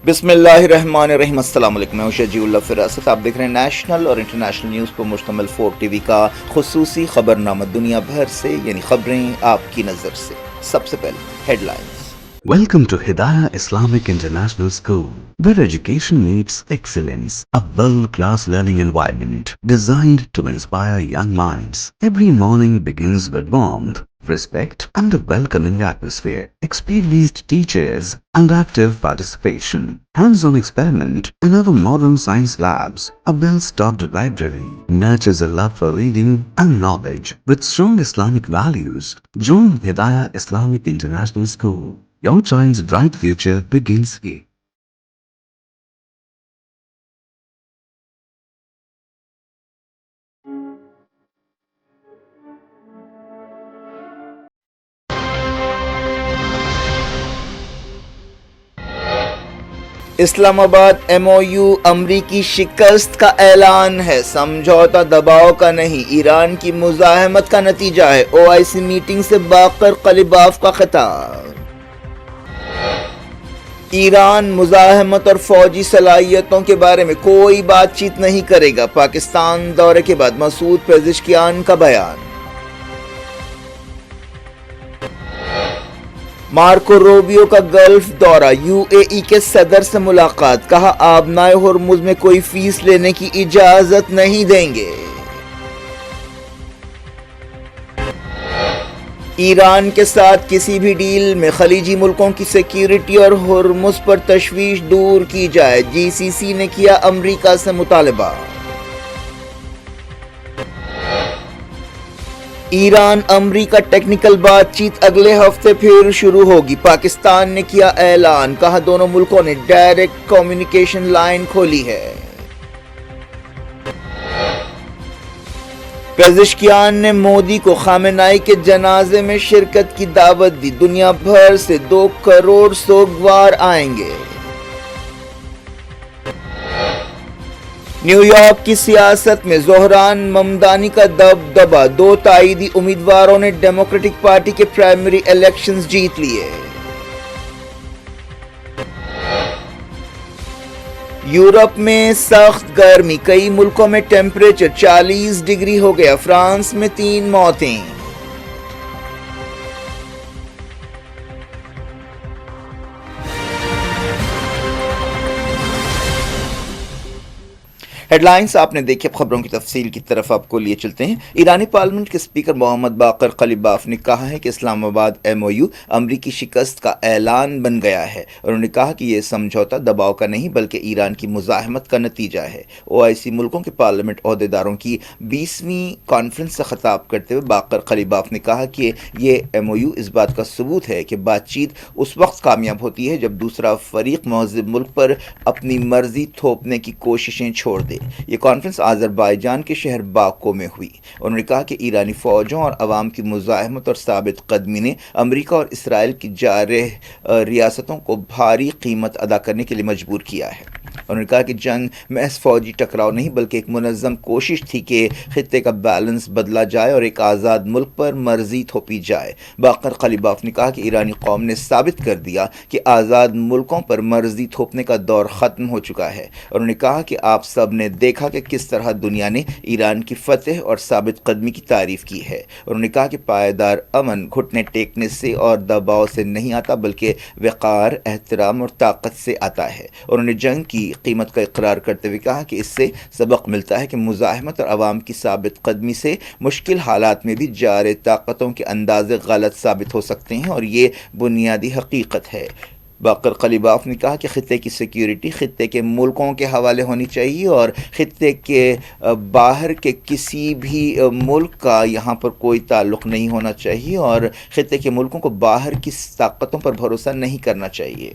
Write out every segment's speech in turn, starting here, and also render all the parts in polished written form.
بسم اللہ الرحمن الرحیم۔ السلام علیکم، میں شجیع اللہ فراست۔ آپ دیکھ رہے ہیں نیشنل اور انٹرنیشنل نیوز پر مشتمل 4 ٹی وی کا خصوصی خبرنامہ دنیا بھر سے، یعنی خبریں آپ کی نظر سے۔ سب سے پہلے headlines. Welcome to Hidayah Islamic International School, where education meets excellence. A world-class learning environment designed to inspire young minds. Every morning begins with warmth, respect, and a welcoming atmosphere. Experienced teachers and active participation. Hands-on experiment in our modern science labs. A well-stocked library nurtures a love for reading and knowledge. With strong Islamic values, join Hidayah Islamic International School. Your child's bright future begins here. اسلام آباد MOU امریکی شکست کا اعلان ہے، سمجھوتا دباؤ کا نہیں، ایران کی مزاحمت کا نتیجہ ہے۔ OIC میٹنگ سے باقر قلیباف کا خطاب۔ ایران مزاحمت اور فوجی صلاحیتوں کے بارے میں کوئی بات چیت نہیں کرے گا، پاکستان دورے کے بعد مسعود پزشکیان کا بیان۔ مارکو روبیو کا گلف دورہ، UAE کے صدر سے ملاقات، کہا آبنائے ہرمز میں کوئی فیس لینے کی اجازت نہیں دیں گے۔ ایران کے ساتھ کسی بھی ڈیل میں خلیجی ملکوں کی سیکیورٹی اور ہرمز پر تشویش دور کی جائے، GCC نے کیا امریکہ سے مطالبہ۔ ایران امریکہ ٹیکنیکل بات چیت اگلے ہفتے پھر شروع ہوگی، پاکستان نے کیا اعلان، کہا دونوں ملکوں نے ڈائریکٹ کمیونیکیشن لائن کھولی ہے۔ پزشکیان نے مودی کو خامنہئی کے جنازے میں شرکت کی دعوت دی، دنیا بھر سے 2 کروڑ سوگوار آئیں گے۔ نیو یارک کی سیاست میں زہران ممدانی کا دبدبہ، 2 تائیدی امیدواروں نے ڈیموکریٹک پارٹی کے پرائمری الیکشنز جیت لیے۔ یورپ میں سخت گرمی، کئی ملکوں میں ٹیمپریچر 40 ڈگری ہو گیا، فرانس میں 3 موتیں۔ ہیڈ لائنز آپ نے دیکھی، اب خبروں کی تفصیل کی طرف آپ کو لیے چلتے ہیں۔ ایرانی پارلیمنٹ کے اسپیکر محمد باقر قلیباف نے کہا ہے کہ اسلام آباد MOU امریکی شکست کا اعلان بن گیا ہے۔ انہوں نے کہا کہ یہ سمجھوتا دباؤ کا نہیں بلکہ ایران کی مزاحمت کا نتیجہ ہے۔ OIC ملکوں کے پارلیمنٹ عہدیداروں کی 20ویں کانفرنس سے خطاب کرتے ہوئے باقر قلیباف نے کہا کہ یہ MOU اس بات کا ثبوت ہے کہ بات چیت اس وقت کامیاب ہوتی ہے جب دوسرا فریق مہذب ملک پر اپنی مرضی تھوپنے کی کوششیں چھوڑ دے۔ یہ کانفرنس آذربائیجان کے شہر باکو میں ہوئی۔ انہوں نے کہا کہ ایرانی فوجوں اور عوام کی مزاحمت اور ثابت قدمی نے امریکہ اور اسرائیل کی جارح ریاستوں کو بھاری قیمت ادا کرنے کے لیے مجبور کیا ہے۔ انہوں نے کہا کہ جنگ محض فوجی ٹکراؤ نہیں بلکہ ایک منظم کوشش تھی کہ خطے کا بیلنس بدلا جائے اور ایک آزاد ملک پر مرضی تھوپی جائے۔ باقر قلیباف نے کہا کہ ایرانی قوم نے ثابت کر دیا کہ آزاد ملکوں پر مرضی تھوپنے کا دور ختم ہو چکا ہے۔ انہوں نے کہا کہ آپ سب نے دیکھا کہ کس طرح دنیا نے ایران کی فتح اور ثابت قدمی کی تعریف کی ہے۔ انہوں نے کہا کہ پائیدار امن گھٹنے ٹیکنے سے اور دباؤ سے نہیں آتا بلکہ وقار، احترام اور طاقت سے آتا ہے۔ انہوں نے جنگ کی قیمت کا اقرار کرتے ہوئے کہا کہ اس سے سبق ملتا ہے کہ مزاحمت اور عوام کی ثابت قدمی سے مشکل حالات میں بھی جارح طاقتوں کے اندازے غلط ثابت ہو سکتے ہیں اور یہ بنیادی حقیقت ہے۔ باقر قلیباف نے کہا کہ خطے کی سیکیورٹی خطے کے ملکوں کے حوالے ہونی چاہیے اور خطے کے باہر کے کسی بھی ملک کا یہاں پر کوئی تعلق نہیں ہونا چاہیے اور خطے کے ملکوں کو باہر کی طاقتوں پر بھروسہ نہیں کرنا چاہیے۔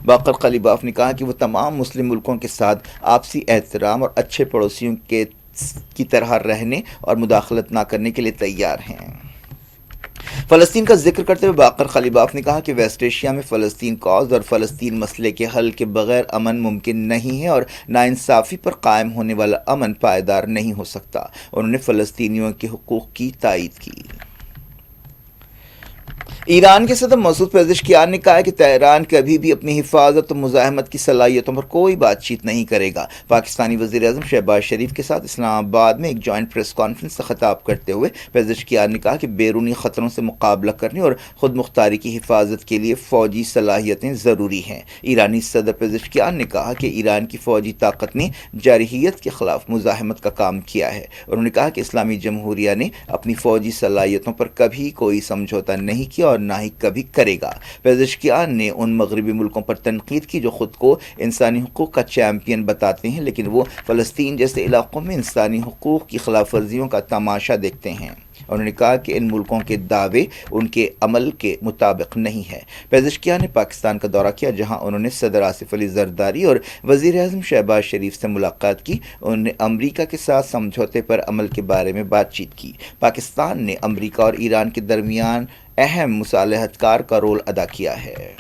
باقر قلیباف نے کہا کہ وہ تمام مسلم ملکوں کے ساتھ آپسی احترام اور اچھے پڑوسیوں کی طرح رہنے اور مداخلت نہ کرنے کے لیے تیار ہیں۔ فلسطین کا ذکر کرتے ہوئے باقر قلیباف نے کہا کہ ویسٹ ایشیا میں فلسطین کاز اور فلسطین مسئلے کے حل کے بغیر امن ممکن نہیں ہے اور ناانصافی پر قائم ہونے والا امن پائیدار نہیں ہو سکتا۔ انہوں نے فلسطینیوں کے حقوق کی تائید کی۔ ایران کے صدر مسعود پزشکیان نے کہا ہے کہ تہران کبھی بھی اپنی حفاظت و مزاحمت کی صلاحیتوں پر کوئی بات چیت نہیں کرے گا۔ پاکستانی وزیر اعظم شہباز شریف کے ساتھ اسلام آباد میں ایک جوائنٹ پریس کانفرنس سے خطاب کرتے ہوئے پزشکیان نے کہا کہ بیرونی خطروں سے مقابلہ کرنے اور خود مختاری کی حفاظت کے لیے فوجی صلاحیتیں ضروری ہیں۔ ایرانی صدر پزشکیان نے کہا کہ ایران کی فوجی طاقت نے جارحیت کے خلاف مزاحمت کا کام کیا ہے۔ انہوں نے کہا کہ اسلامی جمہوریہ نے اپنی فوجی صلاحیتوں پر کبھی کوئی سمجھوتا نہیں کیا اور نہ ہی کبھی کرے گا۔ پزشکیان نے ان مغربی ملکوں پر تنقید کی جو خود کو انسانی حقوق کا چیمپئن بتاتے ہیں لیکن وہ فلسطین جیسے علاقوں میں انسانی حقوق کی خلاف ورزیوں کا تماشا دیکھتے ہیں۔ انہوں نے کہا کہ ان ملکوں کے دعوے ان کے عمل کے مطابق نہیں ہے۔ پزشکیان نے پاکستان کا دورہ کیا جہاں انہوں نے صدر آصف علی زرداری اور وزیر اعظم شہباز شریف سے ملاقات کی۔ انہوں نے امریکہ کے ساتھ سمجھوتے پر عمل کے بارے میں بات چیت کی۔ پاکستان نے امریکہ اور ایران کے درمیان اہم مصالحت کار کا رول ادا کیا ہے۔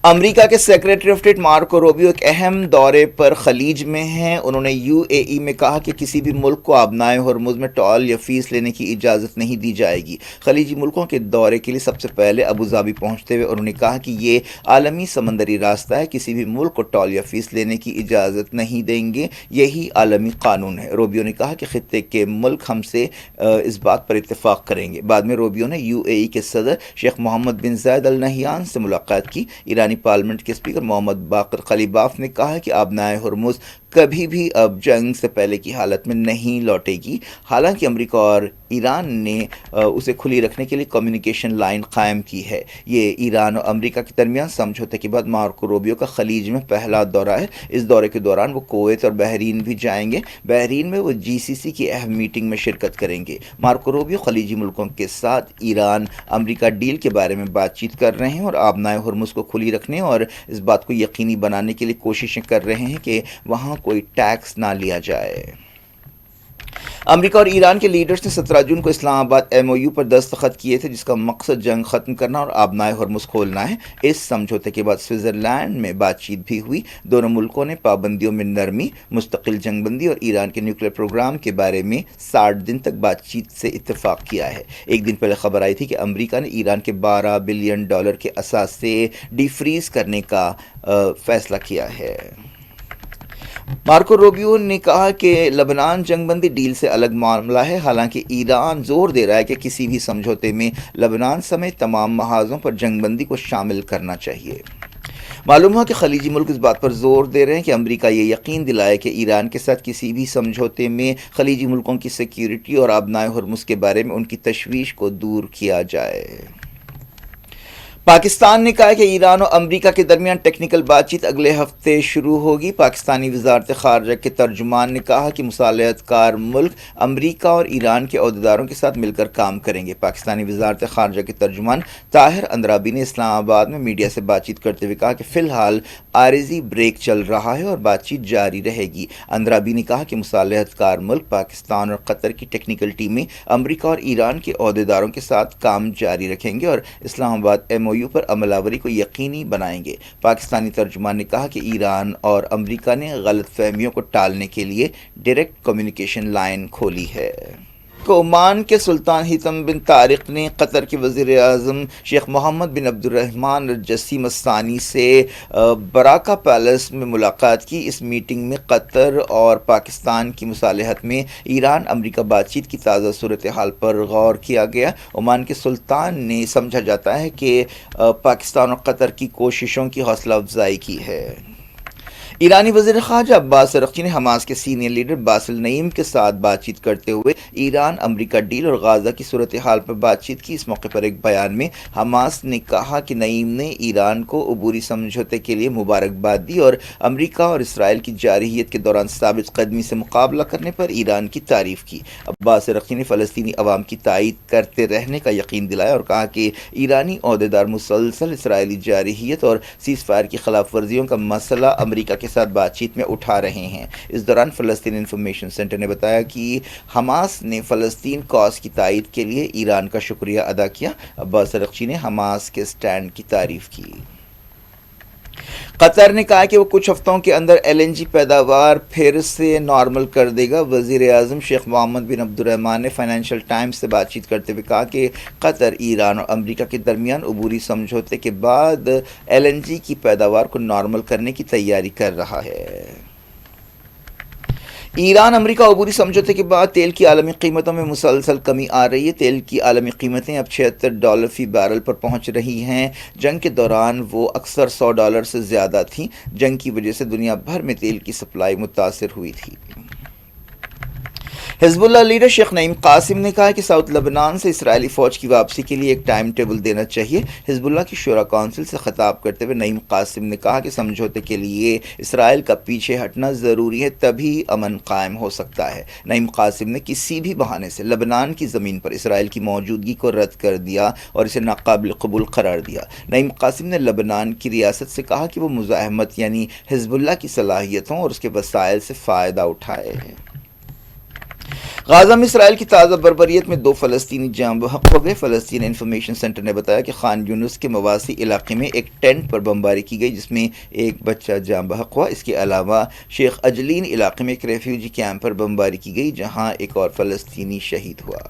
امریکہ کے secretary of state Marco Rubio ایک اہم دورے پر خلیج میں ہیں۔ انہوں نے یو اے ای میں کہا کہ کسی بھی ملک کو آبنائے ہرمز میں ٹول یا فیس لینے کی اجازت نہیں دی جائے گی۔ خلیجی ملکوں کے دورے کے لیے سب سے پہلے ابوظہبی پہنچتے ہوئے انہوں نے کہا کہ یہ عالمی سمندری راستہ ہے، کسی بھی ملک کو ٹول یا فیس لینے کی اجازت نہیں دیں گے، یہی عالمی قانون ہے۔ روبیو نے کہا کہ خطے کے ملک ہم سے اس بات پر اتفاق کریں گے۔ بعد میں روبیو نے یو اے ای کے صدر شیخ محمد بن زائد ال نہیان سے ملاقات کی۔ ایرانی پارلیمنٹ کے اسپیکر محمد باقر قلیباف نے کہا کہ آبنائے ہرمز کبھی بھی اب جنگ سے پہلے کی حالت میں نہیں لوٹے گی۔ حالانکہ امریکہ اور ایران نے اسے کھلی رکھنے کے لیے کمیونیکیشن لائن قائم کی ہے۔ یہ ایران اور امریکہ کے درمیان سمجھوتے کے بعد مارکو روبیو کا خلیج میں پہلا دورہ ہے۔ اس دورے کے دوران وہ کویت اور بحرین بھی جائیں گے۔ بحرین میں وہ جی سی سی کی اہم میٹنگ میں شرکت کریں گے۔ مارکو روبیو خلیجی ملکوں کے ساتھ ایران امریکہ ڈیل کے بارے میں بات چیت کر رہے ہیں اور آبنائے ہرمز کو کھلی رکھنے اور اس بات کو یقینی بنانے کے لیے کوششیں کر رہے ہیں کہ وہاں کوئی ٹیکس نہ لیا جائے۔ امریکہ اور ایران کے لیڈرز نے 17 جون کو اسلام آباد ایم او یو پر دستخط کیے تھے جس کا مقصد جنگ ختم کرنا اور آبنائے ہرمز کھولنا ہے۔ اس سمجھوتے کے بعد سوئٹزرلینڈ میں بات چیت بھی ہوئی۔ دونوں ملکوں نے پابندیوں میں نرمی، مستقل جنگ بندی اور ایران کے نیوکلیئر پروگرام کے بارے میں 60 دن تک بات چیت سے اتفاق کیا ہے۔ ایک دن پہلے خبر آئی تھی کہ امریکہ نے ایران کے $12 بلین کے اثاثے ڈی فریز کرنے کا فیصلہ کیا ہے۔ مارکو روبیو نے کہا کہ لبنان جنگ بندی ڈیل سے الگ معاملہ ہے، حالانکہ ایران زور دے رہا ہے کہ کسی بھی سمجھوتے میں لبنان سمیت تمام محاذوں پر جنگ بندی کو شامل کرنا چاہیے۔ معلوم ہوا کہ خلیجی ملک اس بات پر زور دے رہے ہیں کہ امریکہ یہ یقین دلائے کہ ایران کے ساتھ کسی بھی سمجھوتے میں خلیجی ملکوں کی سیکیورٹی اور آبنائے ہرمز کے بارے میں ان کی تشویش کو دور کیا جائے۔ پاکستان نے کہا کہ ایران اور امریکہ کے درمیان ٹیکنیکل بات چیت اگلے ہفتے شروع ہوگی۔ پاکستانی وزارت خارجہ کے ترجمان نے کہا کہ مصالحت کار ملک امریکہ اور ایران کے عہدیداروں کے ساتھ مل کر کام کریں گے۔ پاکستانی وزارت خارجہ کے ترجمان طاہر اندرابی نے اسلام آباد میں میڈیا سے بات چیت کرتے ہوئے کہا کہ فی الحال عارضی بریک چل رہا ہے اور بات چیت جاری رہے گی۔ اندرابی نے کہا کہ مصالحت کار ملک پاکستان اور قطر کی ٹیکنیکل ٹیمیں امریکہ اور ایران کے عہدیداروں کے ساتھ کام جاری رکھیں گے اور اسلام آباد ایم او یو پر عمل آوری کو یقینی بنائیں گے۔ پاکستانی ترجمان نے کہا کہ ایران اور امریکہ نے غلط فہمیوں کو ٹالنے کے لیے ڈائریکٹ کمیونیکیشن لائن کھولی ہے۔ عمان کے سلطان حیثم بن طارق نے قطر کے وزیر اعظم شیخ محمد بن عبد الرحمن الجسیم الثانی سے براکہ پیلس میں ملاقات کی۔ اس میٹنگ میں قطر اور پاکستان کی مصالحت میں ایران امریکہ بات چیت کی تازہ صورتحال پر غور کیا گیا۔ عمان کے سلطان نے سمجھا جاتا ہے کہ پاکستان اور قطر کی کوششوں کی حوصلہ افزائی کی ہے۔ ایرانی وزیر خارجہ عباس ارغچی نے حماس کے سینئر لیڈر باسل نعیم کے ساتھ بات چیت کرتے ہوئے ایران امریکہ ڈیل اور غزہ کی صورتحال پر بات چیت کی۔ اس موقع پر ایک بیان میں حماس نے کہا کہ نعیم نے ایران کو عبوری سمجھوتے کے لیے مبارکباد دی اور امریکہ اور اسرائیل کی جارحیت کے دوران ثابت قدمی سے مقابلہ کرنے پر ایران کی تعریف کی۔ عباس ارغچی نے فلسطینی عوام کی تائید کرتے رہنے کا یقین دلایا اور کہا کہ ایرانی عہدیدار مسلسل اسرائیلی جارحیت اور سیز فائر کی خلاف ورزیوں کا مسئلہ امریکہ کے ساتھ بات چیت میں اٹھا رہے ہیں۔ اس دوران فلسطین انفارمیشن سینٹر نے بتایا کہ حماس نے فلسطین کاز کی تائید کے لیے ایران کا شکریہ ادا کیا۔ عباس ارغچی نے حماس کے سٹینڈ کی تعریف کی۔ قطر نے کہا کہ وہ کچھ ہفتوں کے اندر LNG پیداوار پھر سے نارمل کر دے گا۔ وزیر اعظم شیخ محمد بن عبد الرحمن نے فائنینشیل ٹائمز سے بات چیت کرتے ہوئے کہا کہ قطر ایران اور امریکہ کے درمیان عبوری سمجھوتے کے بعد LNG کی پیداوار کو نارمل کرنے کی تیاری کر رہا ہے۔ ایران امریکہ عبوری سمجھوتے کے بعد تیل کی عالمی قیمتوں میں مسلسل کمی آ رہی ہے۔ تیل کی عالمی قیمتیں اب $76 فی بیرل پر پہنچ رہی ہیں۔ جنگ کے دوران وہ اکثر $100 سے زیادہ تھیں۔ جنگ کی وجہ سے دنیا بھر میں تیل کی سپلائی متاثر ہوئی تھی۔ حزب اللہ لیڈر شیخ نعیم قاسم نے کہا کہ ساؤتھ لبنان سے اسرائیلی فوج کی واپسی کے لیے ایک ٹائم ٹیبل دینا چاہیے۔ حزب اللہ کی شورا کونسل سے خطاب کرتے ہوئے نعیم قاسم نے کہا کہ سمجھوتے کے لیے اسرائیل کا پیچھے ہٹنا ضروری ہے، تبھی امن قائم ہو سکتا ہے۔ نعیم قاسم نے کسی بھی بہانے سے لبنان کی زمین پر اسرائیل کی موجودگی کو رد کر دیا اور اسے ناقابل قبول قرار دیا۔ نعیم قاسم نے لبنان کی ریاست سے کہا کہ وہ مزاحمت یعنی حزب اللہ کی صلاحیتوں اور اس کے وسائل سے فائدہ اٹھائے۔ غازہ میں اسرائیل کی تازہ بربریت میں 2 فلسطینی جاں بحق ہو گئے۔ فلسطین انفارمیشن سینٹر نے بتایا کہ خان یونس کے مواسی علاقے میں ایک ٹینٹ پر بمباری کی گئی جس میں ایک بچہ جاں بحق ہوا۔ اس کے علاوہ شیخ اجلین علاقے میں ایک ریفیوجی کیمپ پر بمباری کی گئی جہاں ایک اور فلسطینی شہید ہوا۔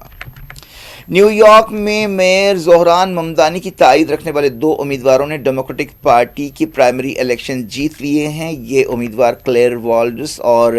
نیو یارک میں میئر زہران ممدانی کی تائید رکھنے والے 2 امیدواروں نے ڈیموکریٹک پارٹی کی پرائمری الیکشن جیت لیے ہیں۔ یہ امیدوار کلیئر والڈس اور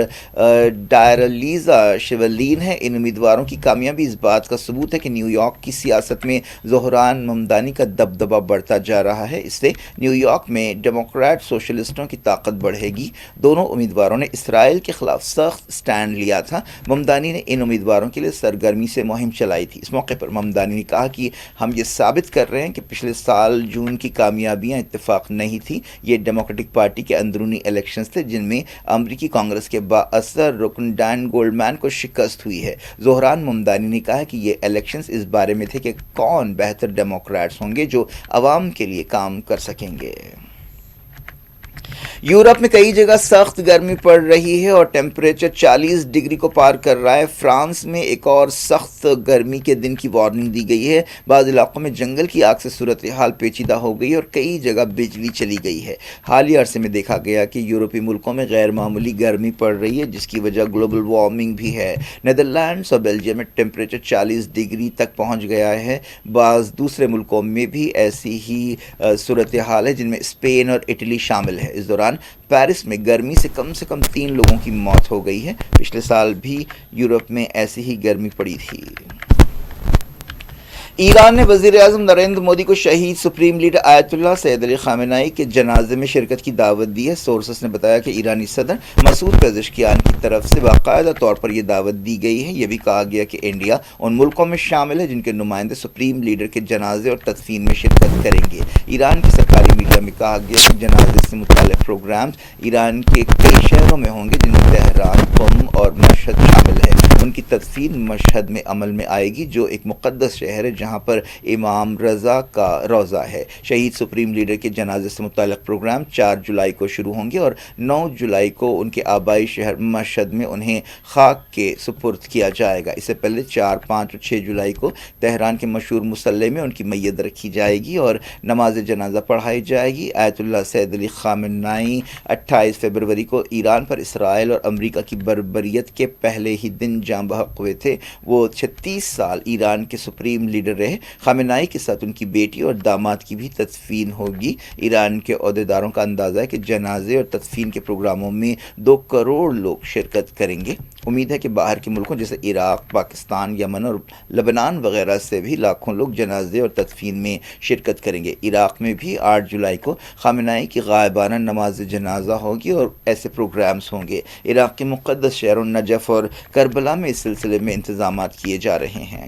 ڈائرلیزا شیولین ہیں۔ ان امیدواروں کی کامیابی اس بات کا ثبوت ہے کہ نیو یارک کی سیاست میں زہران ممدانی کا دبدبہ بڑھتا جا رہا ہے۔ اس سے نیو یارک میں ڈیموکریٹ سوشلسٹوں کی طاقت بڑھے گی۔ دونوں امیدواروں نے اسرائیل کے خلاف سخت سٹینڈ لیا تھا۔ ممدانی نے ان امیدواروں کے لیے سرگرمی سے مہم چلائی تھی۔ اس موقع پر ممدانی نے کہا کہ ہم یہ ثابت کر رہے ہیں کہ پچھلے سال جون کی کامیابیاں اتفاق نہیں تھی، یہ ڈیموکریٹک پارٹی کے اندرونی الیکشنز تھے جن میں امریکی کانگریس کے بااثر رکن ڈین گولڈمین کو شکست ہوئی ہے۔ زہران ممدانی نے کہا کہ یہ الیکشنز اس بارے میں تھے کہ کون بہتر ڈیموکریٹس ہوں گے جو عوام کے لیے کام کر سکیں گے۔ یورپ میں کئی جگہ سخت گرمی پڑ رہی ہے اور ٹیمپریچر 40 ڈگری کو پار کر رہا ہے۔ فرانس میں ایک اور سخت گرمی کے دن کی وارننگ دی گئی ہے۔ بعض علاقوں میں جنگل کی آگ سے صورتحال پیچیدہ ہو گئی اور کئی جگہ بجلی چلی گئی ہے۔ حالیہ عرصے میں دیکھا گیا کہ یورپی ملکوں میں غیر معمولی گرمی پڑ رہی ہے جس کی وجہ گلوبل وارمنگ بھی ہے۔ نیدرلینڈز اور بیلجیم میں ٹیمپریچر 40 ڈگری تک پہنچ گیا ہے۔ بعض دوسرے ملکوں میں بھی ایسی ہی صورتحال ہے جن میں اسپین اور اٹلی شامل ہے۔ اس دوران پیرس میں گرمی سے کم 3 لوگوں کی موت ہو گئی ہے۔ پچھلے سال بھی یورپ میں ایسی ہی گرمی پڑی تھی۔ ایران نے وزیر اعظم نریندر مودی کو شہید سپریم لیڈر آیت اللہ سید علی خامنہئی کے جنازے میں شرکت کی دعوت دی ہے۔ سورسز نے بتایا کہ ایرانی صدر مسعود پزشکیان کی طرف سے باقاعدہ طور پر یہ دعوت دی گئی ہے۔ یہ بھی کہا گیا کہ انڈیا ان ملکوں میں شامل ہے جن کے نمائندے سپریم لیڈر کے جنازے اور تدفین میں شرکت کریں گے۔ ایران کی سرکاری میڈیا میں کہا گیا کہ جنازے سے متعلق پروگرامز ایران کے کئی شہروں میں ہوں گے جن میں تہران، قم اور مشہد شامل ہے۔ ان کی تدفین مشہد میں عمل میں آئے گی جو ایک مقدس شہر ہے جہاں پر امام رضا کا روضہ ہے۔ شہید سپریم لیڈر کے جنازے سے متعلق پروگرام 4 جولائی کو شروع ہوں گے اور 9 جولائی کو ان کے آبائی شہر مشہد میں انہیں خاک کے سپرد کیا جائے گا۔ اس سے پہلے 4، 5 اور 6 جولائی کو تہران کے مشہور مصلی میں ان کی میت رکھی جائے گی اور نماز جنازہ پڑھائی جائے گی۔ آیت اللہ سید علی خامنہئی 28 فروری کو ایران پر اسرائیل اور امریکہ کی بربریت کے پہلے ہی دن جاں بحق ہوئے تھے۔ وہ 36 سال ایران کے سپریم لیڈر رہے۔ خامنہئی کے ساتھ ان کی بیٹی اور داماد کی بھی تدفین ہوگی۔ ایران کے عہدیداروں کا اندازہ ہے کہ جنازے اور تدفین کے پروگراموں میں 2 کروڑ لوگ شرکت کریں گے۔ امید ہے کہ باہر کے ملکوں جیسے عراق، پاکستان، یمن اور لبنان وغیرہ سے بھی لاکھوں لوگ جنازے اور تدفین میں شرکت کریں گے۔ عراق میں بھی 8 جولائی کو خامنہئی کی غائبانہ نماز جنازہ ہوگی اور ایسے پروگرامز ہوں گے۔ عراق کے مقدس شہروں نجف اور کربلا میں اس سلسلے میں انتظامات کیے جا رہے ہیں۔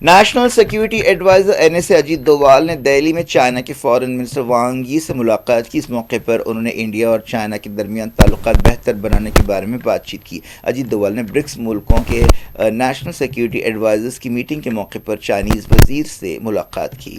National security advisor NSA Ajit Doval نے دہلی میں چائنا کے فارن منسٹر وانگ یی سے ملاقات کی۔ اس موقع پر انہوں نے انڈیا اور چائنا کے درمیان تعلقات بہتر بنانے کے بارے میں بات چیت کی۔ اجیت ڈووال نے برکس ملکوں کے نیشنل سیکیورٹی ایڈوائزرز کی میٹنگ کے موقع پر چائنیز وزیر سے ملاقات کی۔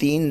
3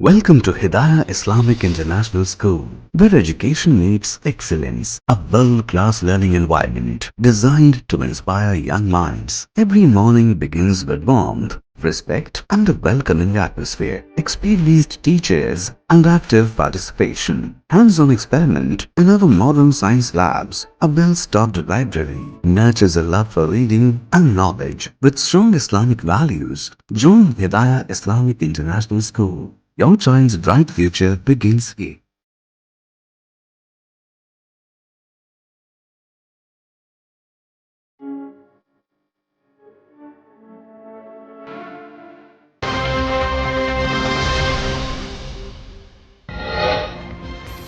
Welcome to Hidayah Islamic International School, where education meets excellence. A world-class learning environment designed to inspire young minds. Every morning begins with warmth, respect, and a welcoming atmosphere. Experienced teachers and active participation. Hands-on experiment in our modern science labs. A well-stocked library nurtures a love for reading and knowledge. With strong Islamic values, join Hidayah Islamic International School. Your child's bright future begins here.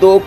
2